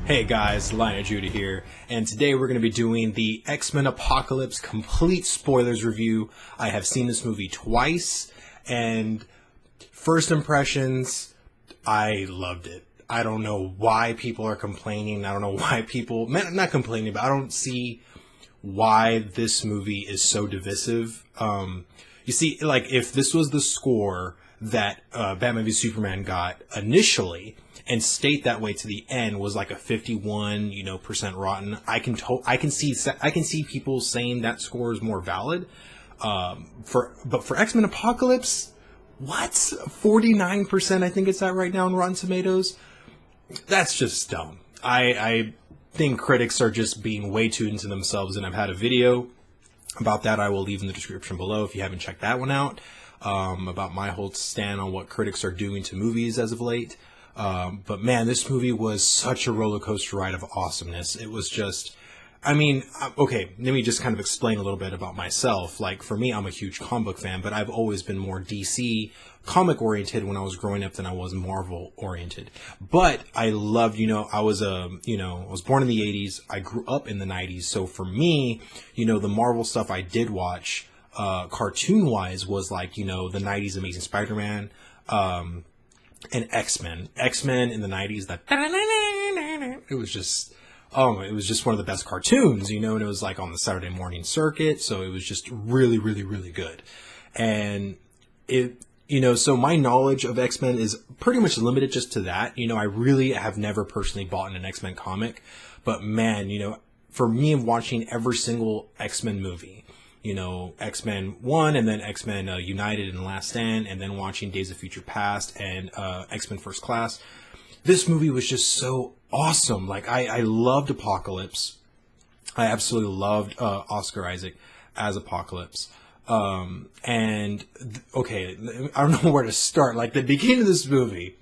Hey guys, Lion Judah here, and today we're going to be doing the X-Men Apocalypse complete spoilers review. I have seen this movie twice, and first impressions, I loved it. I don't know why people are complaining. I don't know why people, not complaining, but I don't see why this movie is so divisive. You see, like, if this was the score that Batman v Superman got initially, and stayed that way to the end, was like a 51, percent rotten. I can see people saying that score is more valid. But for X-Men Apocalypse, what? 49%, I think it's at right now on Rotten Tomatoes. That's just dumb. I think critics are just being way too into themselves, and I've had a video about that I will leave in the description below if you haven't checked that one out, about my whole stand on what critics are doing to movies as of late. But man, this movie was such a roller coaster ride of awesomeness. It was just, okay, let me just kind of explain a little bit about myself. Like, for me, I'm a huge comic book fan, but I've always been more DC comic oriented when I was growing up than I was Marvel oriented. But I loved, I was I was born in the 80s. I grew up in the 90s. So for me, the Marvel stuff I did watch, cartoon wise, was like, the 90s Amazing Spider-Man, and X-Men in the 90s, it was just one of the best cartoons, and it was like on the Saturday morning circuit, so it was just really, really, really good. And so my knowledge of X-Men is pretty much limited just to that. I really have never personally bought an X-Men comic, but man, for me, watching every single X-Men movie, X-Men 1 and then X-Men United and Last Stand, and then watching Days of Future Past and X-Men First Class. This movie was just so awesome. Like, I loved Apocalypse. I absolutely loved Oscar Isaac as Apocalypse. Okay, I don't know where to start. Like, the beginning of this movie,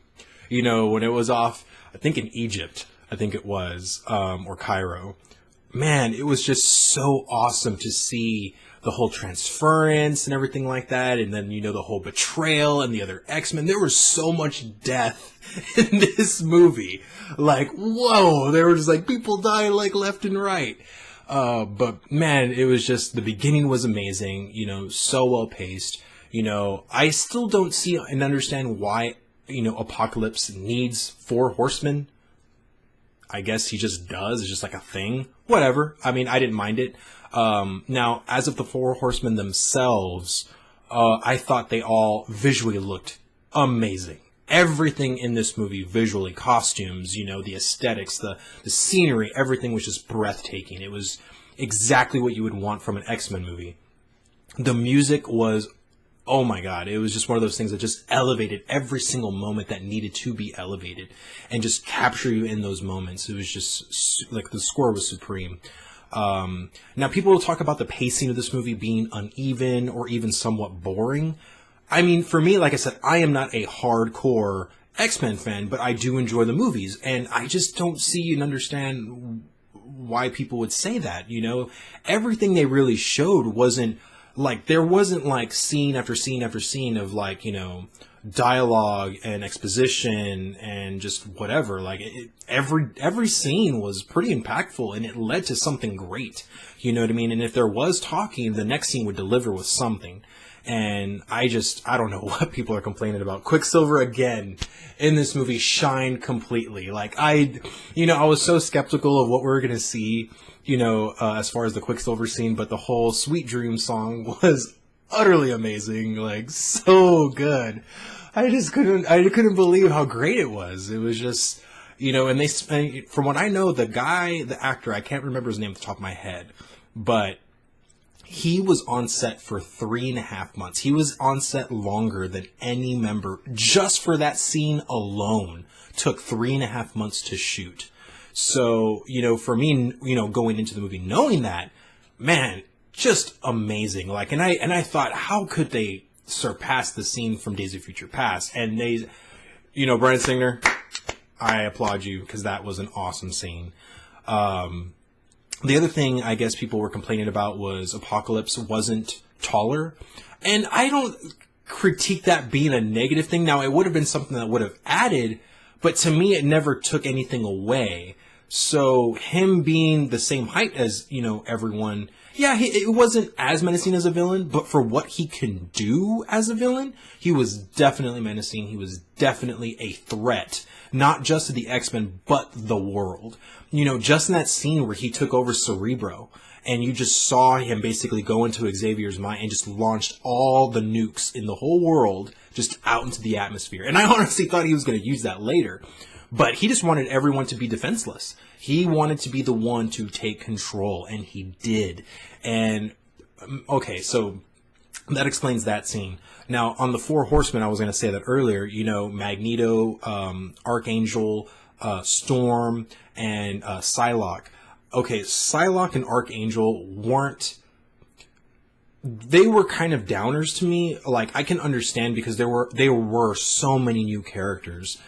when it was off, I think in Egypt, or Cairo. Man, it was just so awesome to see the whole transference and everything like that. And then, the whole betrayal and the other X-Men. There was so much death in this movie. Like, whoa, there were just like people dying like left and right. But man, it was just, the beginning was amazing, so well paced. I still don't see and understand why, Apocalypse needs 4 horsemen. I guess he just does. It's just like a thing. Whatever. I mean, I didn't mind it. Now, as of the 4 horsemen themselves, I thought they all visually looked amazing. Everything in this movie, visually, costumes, the aesthetics, the scenery, everything was just breathtaking. It was exactly what you would want from an X-Men movie. The music was, oh my God, it was just one of those things that just elevated every single moment that needed to be elevated and just capture you in those moments. It was just like, the score was supreme. Now, people will talk about the pacing of this movie being uneven or even somewhat boring. I mean, for me, like I said, I am not a hardcore X-Men fan, but I do enjoy the movies, and I just don't see and understand why people would say that. Everything they really showed wasn't like, there wasn't like scene after scene after scene of like, dialogue and exposition and just whatever. Like, every scene was pretty impactful, and it led to something great. You know what I mean? And if there was talking, the next scene would deliver with something. And I don't know what people are complaining about. Quicksilver, again, in this movie, shined completely. Like, I was so skeptical of what we were going to see, as far as the Quicksilver scene, but the whole Sweet Dreams song was utterly amazing. Like, so good. I couldn't believe how great it was. It was just, and from what I know, the actor, I can't remember his name off the top of my head, but he was on set for 3.5 months. He was on set longer than any member, just for that scene alone. Took 3.5 months to shoot. So, for me, going into the movie knowing that, man, just amazing. Like, and I thought, how could they surpass the scene from Days of Future Past? And they, Bryan Singer, I applaud you, because that was an awesome scene. The other thing I guess people were complaining about was Apocalypse wasn't taller. And I don't critique that being a negative thing. Now, it would have been something that would have added, but to me, it never took anything away. So him being the same height as, everyone, yeah, it wasn't as menacing as a villain, but for what he can do as a villain, he was definitely menacing. He was definitely a threat, not just to the X-Men, but the world. Just in that scene where he took over Cerebro, and you just saw him basically go into Xavier's mind and just launched all the nukes in the whole world just out into the atmosphere. And I honestly thought he was going to use that later. But he just wanted everyone to be defenseless. He wanted to be the one to take control, and he did. And, okay, so that explains that scene. Now, on the Four Horsemen, I was going to say that earlier, Magneto, Archangel, Storm, and Psylocke. Okay, Psylocke and Archangel they were kind of downers to me. Like, I can understand because there were so many new characters,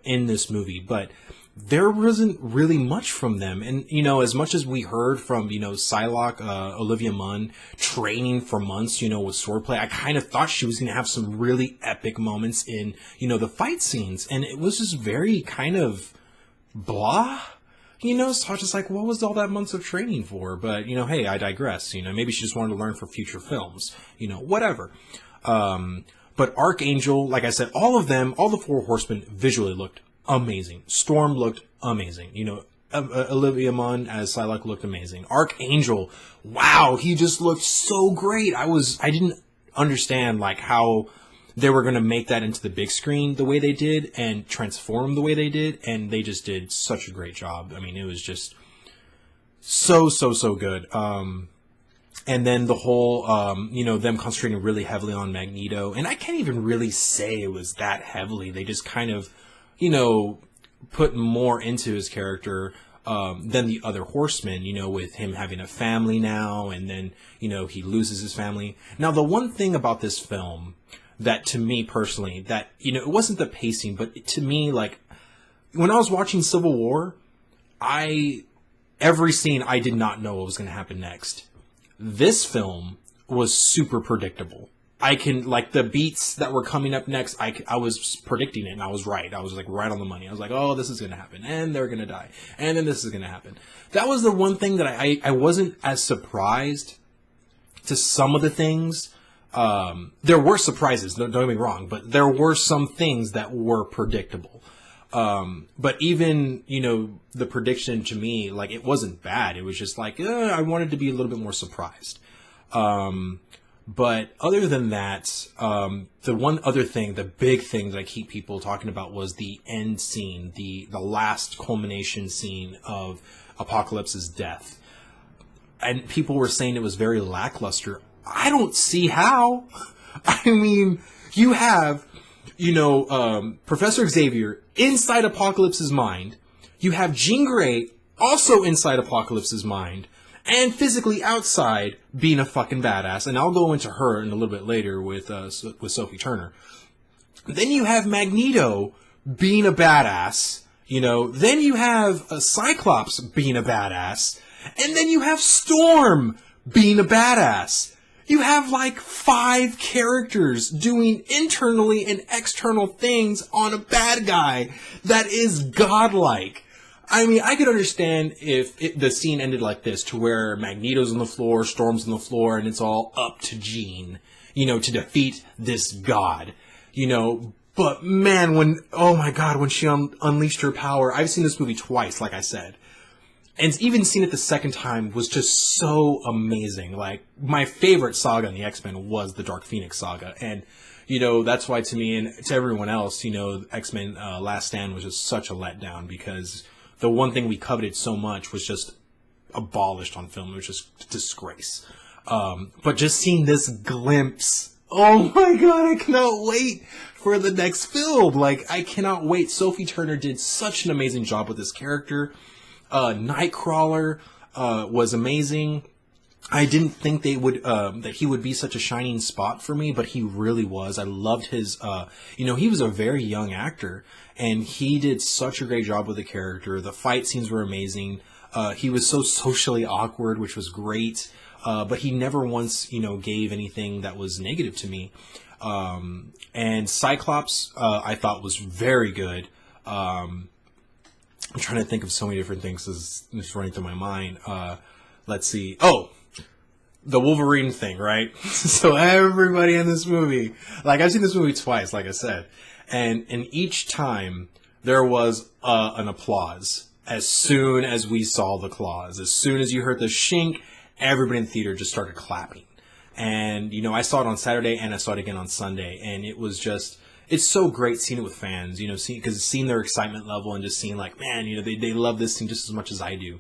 in this movie, but there wasn't really much from them. And, as much as we heard from, Psylocke, Olivia Munn training for months, with swordplay, I kind of thought she was going to have some really epic moments in, the fight scenes. And it was just very kind of blah. So I was just like, what was all that months of training for? But, hey, I digress. Maybe she just wanted to learn for future films. Whatever. But Archangel, like I said, all of them, all the Four Horsemen visually looked amazing. Storm looked amazing. Olivia Munn as Psylocke looked amazing. Archangel, wow, he just looked so great. I didn't understand, like, how they were going to make that into the big screen the way they did and transform the way they did, and they just did such a great job. I mean, it was just so good. And then the whole, them concentrating really heavily on Magneto, and I can't even really say it was that heavily. They just kind of, put more into his character than the other Horsemen, with him having a family now, and then, he loses his family. Now, the one thing about this film that, to me personally, that, it wasn't the pacing, but to me, like, when I was watching Civil War, every scene I did not know what was going to happen next. This film was super predictable. The beats that were coming up next, I was predicting it, and I was right. I was, like, right on the money. I was like, oh, this is going to happen, and they're going to die, and then this is going to happen. That was the one thing that I wasn't as surprised to some of the things. There were surprises, don't get me wrong, but there were some things that were predictable. But even, the prediction to me, like, it wasn't bad. It was just like, I wanted to be a little bit more surprised. But other than that, the one other thing, the big thing that I keep people talking about was the end scene, the last culmination scene of Apocalypse's death. And people were saying it was very lackluster. I don't see how. I mean, you have, Professor Xavier inside Apocalypse's mind. You have Jean Grey also inside Apocalypse's mind. And physically outside being a fucking badass. And I'll go into her in a little bit later with Sophie Turner. Then you have Magneto being a badass. Then you have Cyclops being a badass. And then you have Storm being a badass. You have like 5 characters doing internally and external things on a bad guy that is godlike. I mean, I could understand if the scene ended like this, to where Magneto's on the floor, Storm's on the floor, and it's all up to Jean, to defeat this god, But man, oh my god, when she unleashed her power, I've seen this movie twice, like I said. And even seeing it the second time was just so amazing. Like, my favorite saga in the X-Men was the Dark Phoenix saga. And, that's why to me and to everyone else, X-Men Last Stand was just such a letdown, because the one thing we coveted so much was just abolished on film. It was just a disgrace. But just seeing this glimpse, oh my god, I cannot wait for the next film. Like, I cannot wait. Sophie Turner did such an amazing job with this character. Nightcrawler was amazing. I didn't think that he would be such a shining spot for me, but he really was. I loved his, he was a very young actor, and he did such a great job with the character. The fight scenes were amazing. He was so socially awkward, which was great. But he never once, gave anything that was negative to me. And Cyclops, I thought was very good. I'm trying to think of so many different things that's just running through my mind. Let's see. Oh, the Wolverine thing, right? So everybody in this movie, like I've seen this movie twice, like I said, and each time there was an applause as soon as we saw the claws. As soon as you heard the shink, everybody in the theater just started clapping. And, you know, I saw it on Saturday and I saw it again on Sunday, and it was just, it's so great seeing it with fans, you know, because seeing their excitement level and just seeing like, man, you know, they love this thing just as much as I do.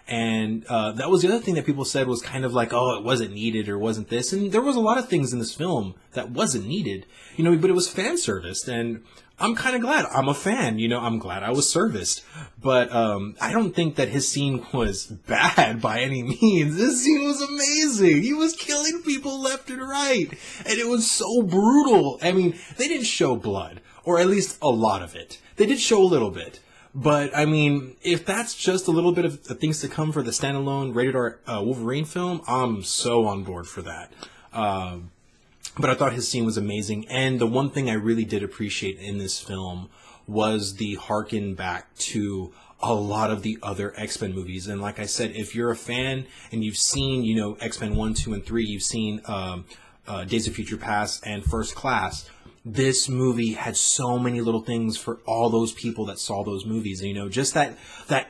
And that was the other thing that people said was kind of like, oh, it wasn't needed or wasn't this. And there was a lot of things in this film that wasn't needed, you know, but it was fan serviced. And I'm kind of glad. I'm a fan, you know, I'm glad I was serviced. But I don't think that his scene was bad by any means. This scene was amazing. He was killing people left and right. And it was so brutal. I mean, they didn't show blood, or at least a lot of it. They did show a little bit. But, I mean, if that's just a little bit of things to come for the standalone rated R Wolverine film, I'm so on board for that. But I thought his scene was amazing. And the one thing I really did appreciate in this film was the harken back to a lot of the other X-Men movies. And like I said, if you're a fan and you've seen, you know, X-Men 1, 2, and 3, you've seen Days of Future Past and First Class, this movie had so many little things for all those people that saw those movies. And, you know, just that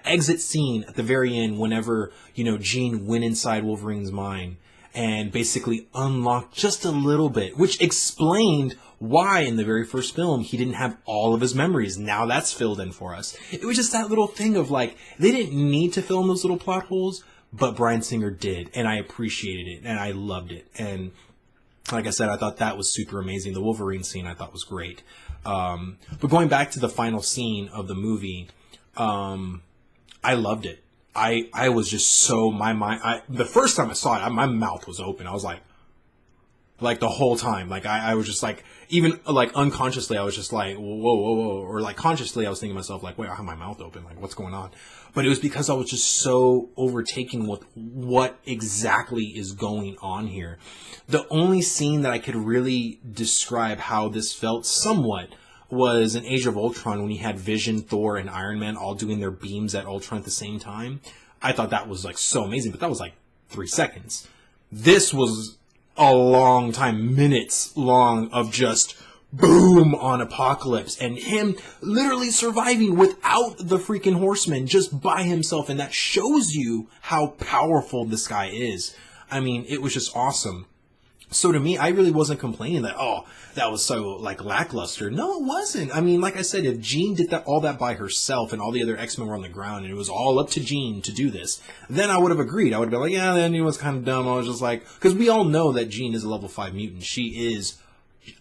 exit scene at the very end whenever, you know, Jean went inside Wolverine's mind and basically unlocked just a little bit, which explained why in the very first film he didn't have all of his memories. Now that's filled in for us. It was just that little thing of like, they didn't need to fill in those little plot holes, but Bryan Singer did, and I appreciated it, and I loved it. And like I said, I thought that was super amazing. The Wolverine scene I thought was great. But going back to the final scene of the movie, I loved it. I was just so, my mind, the first time I saw it, my mouth was open. I was like the whole time. Like, I was just like, even like unconsciously, I was just like, whoa, whoa, whoa. Or like consciously, I was thinking to myself, like, wait, I have my mouth open. Like, what's going on? But it was because I was just so overtaken with what exactly is going on here. The only scene that I could really describe how this felt somewhat was in Age of Ultron when he had Vision, Thor, and Iron Man all doing their beams at Ultron at the same time. I thought that was like so amazing, but that was like 3 seconds. This was a long time, minutes long of just boom on Apocolypse and him literally surviving without the freaking Horseman, just by himself. And that shows you how powerful this guy is. I mean, it was just awesome. So to me, I really wasn't complaining that, oh, that was so like lackluster. No, it wasn't. I mean, like I said, if Jean did all that by herself and all the other X-Men were on the ground and it was all up to Jean to do this, then I would have agreed. I would have been like, yeah, then it was kind of dumb. I was just like, because we all know that Jean is a level 5 mutant. She is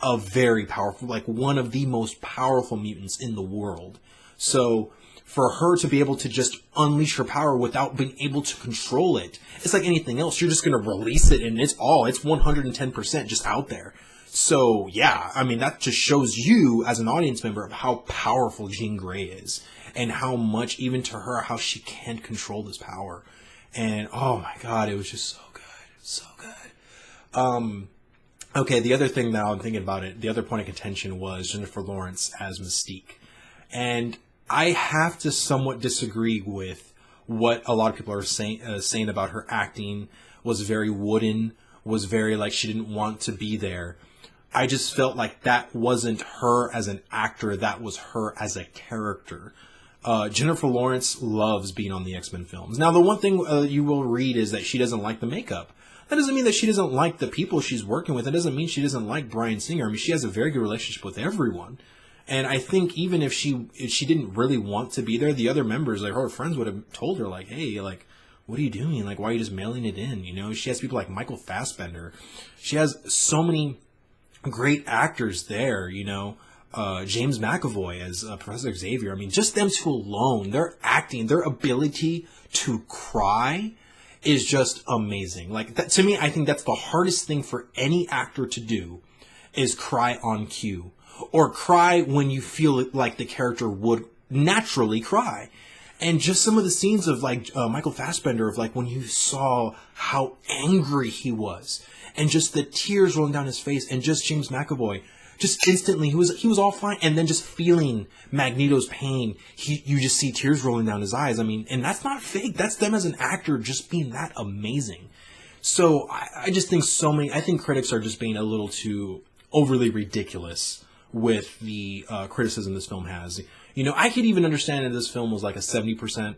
a very powerful, like one of the most powerful mutants in the world. So for her to be able to just unleash her power without being able to control it, it's like anything else. You're just going to release it and it's 110% just out there. So yeah, I mean, that just shows you as an audience member of how powerful Jean Grey is and how much, even to her, how she can't control this power. And oh my God, it was just so good. So good. Okay, the other thing now I'm thinking about it, the other point of contention was Jennifer Lawrence as Mystique. And I have to somewhat disagree with what a lot of people are saying about her acting. Was very wooden, was very like she didn't want to be there. I just felt like that wasn't her as an actor, that was her as a character. Jennifer Lawrence loves being on the X-Men films. Now, the one thing you will read is that she doesn't like the makeup. That doesn't mean that she doesn't like the people she's working with. It doesn't mean she doesn't like Bryan Singer. I mean, she has a very good relationship with everyone. And I think even if she didn't really want to be there, the other members, like her friends, would have told her, like, hey, like, what are you doing? Like, why are you just mailing it in? You know, she has people like Michael Fassbender. She has so many great actors there, you know. James McAvoy as Professor Xavier. I mean, just them two alone, their acting, their ability to cry is just amazing. Like, that, to me, I think that's the hardest thing for any actor to do, is cry on cue. Or cry when you feel like the character would naturally cry. And just some of the scenes of like Michael Fassbender, of like when you saw how angry he was and just the tears rolling down his face, and just James McAvoy just instantly, he was all fine. And then just feeling Magneto's pain, you just see tears rolling down his eyes. I mean, and that's not fake. That's them as an actor just being that amazing. So I just think I think critics are just being a little too overly ridiculous with the criticism this film has. You know, I could even understand if this film was like a 70%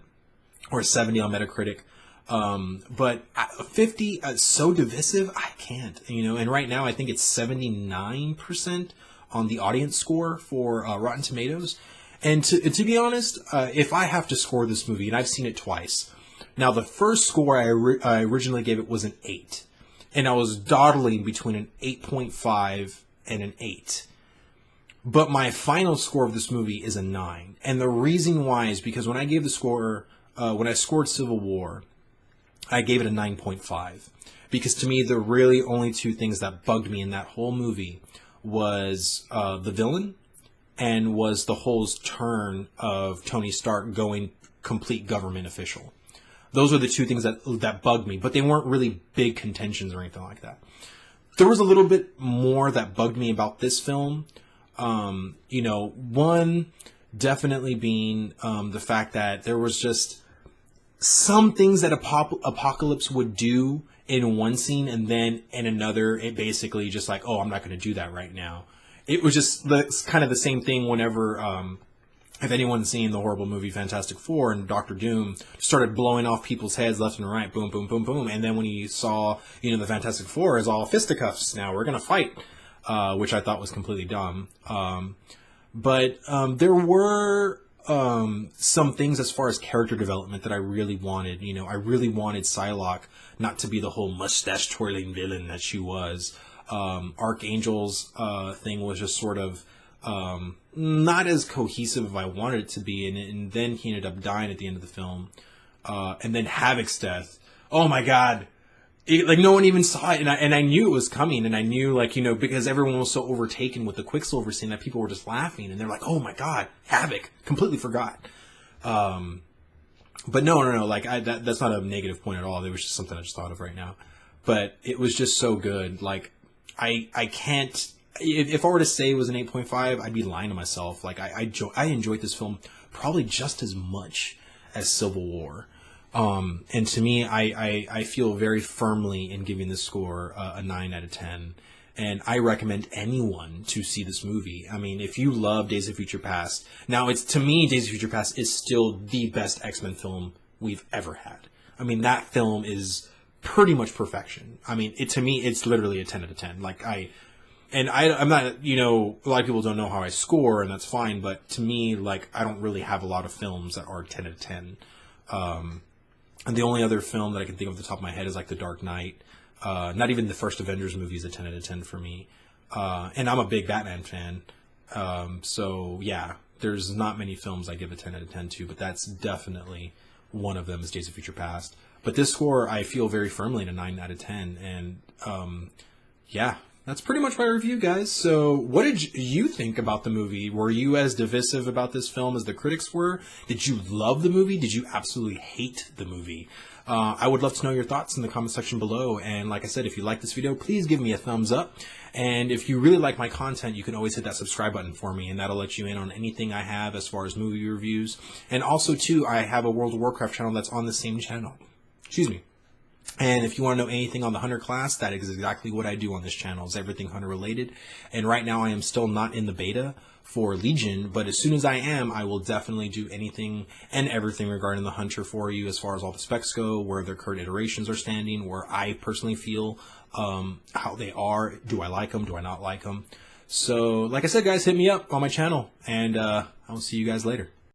or a 70 on Metacritic. But 50, so divisive, I can't, you know, and right now I think it's 79% on the audience score for Rotten Tomatoes. And to be honest, if I have to score this movie, and I've seen it twice, now the first score I originally gave it was an 8, and I was dawdling between an 8.5 and an 8. But my final score of this movie is a 9. And the reason why is because when I gave the score, when I scored Civil War, I gave it a 9.5. Because to me, the really only two things that bugged me in that whole movie was the villain and was the whole turn of Tony Stark going complete government official. Those are the two things that bugged me, but they weren't really big contentions or anything like that. There was a little bit more that bugged me about this film. You know, one definitely being the fact that there was just some things that Apocalypse would do in one scene, and then in another, it basically just like, oh, I'm not going to do that right now. It was just kind of the same thing whenever, if anyone's seen the horrible movie Fantastic Four and Doctor Doom started blowing off people's heads left and right, boom, boom, boom, boom. And then when you saw, you know, the Fantastic Four is all fisticuffs, now we're going to fight, which I thought was completely dumb. But there were some things as far as character development that I really wanted. You know, I really wanted Psylocke not to be the whole mustache twirling villain that she was. Archangel's thing was just sort of not as cohesive as I wanted it to be, and then he ended up dying at the end of the film. And then Havoc's death. Oh my God. Like no one even saw it, and I knew it was coming, and I knew, like, you know, because everyone was so overtaken with the Quicksilver scene that people were just laughing, and they're like, "Oh my God, Havoc!" Completely forgot. But no, like that's not a negative point at all. It was just something I just thought of right now. But it was just so good. Like I can't. If I were to say it was an 8.5, I'd be lying to myself. Like I enjoyed this film probably just as much as Civil War. And to me, I feel very firmly in giving this score a 9 out of 10. And I recommend anyone to see this movie. I mean, if you love Days of Future Past, now to me, Days of Future Past is still the best X-Men film we've ever had. I mean, that film is pretty much perfection. I mean, to me, it's literally a 10 out of 10. Like I'm not, you know, a lot of people don't know how I score, and that's fine. But to me, like, I don't really have a lot of films that are 10 out of 10. And the only other film that I can think of off the top of my head is like The Dark Knight. Not even the first Avengers movie is a 10 out of 10 for me. And I'm a big Batman fan. So yeah, there's not many films I give a 10 out of 10 to, but that's definitely one of them is Days of Future Past. But this score, I feel very firmly in a 9 out of 10. And yeah, that's pretty much my review, guys. So what did you think about the movie? Were you as divisive about this film as the critics were? Did you love the movie? Did you absolutely hate the movie? I would love to know your thoughts in the comment section below. And like I said, if you like this video, please give me a thumbs up. And if you really like my content, you can always hit that subscribe button for me, and that'll let you in on anything I have as far as movie reviews. And also, too, I have a World of Warcraft channel that's on the same channel. Excuse me. And if you want to know anything on the Hunter class, that is exactly what I do on this channel. It's everything Hunter related. And right now I am still not in the beta for Legion, but as soon as I am, I will definitely do anything and everything regarding the Hunter for you, as far as all the specs go, where their current iterations are standing, where I personally feel how they are. Do I like them? Do I not like them? So like I said, guys, hit me up on my channel, and I will see you guys later.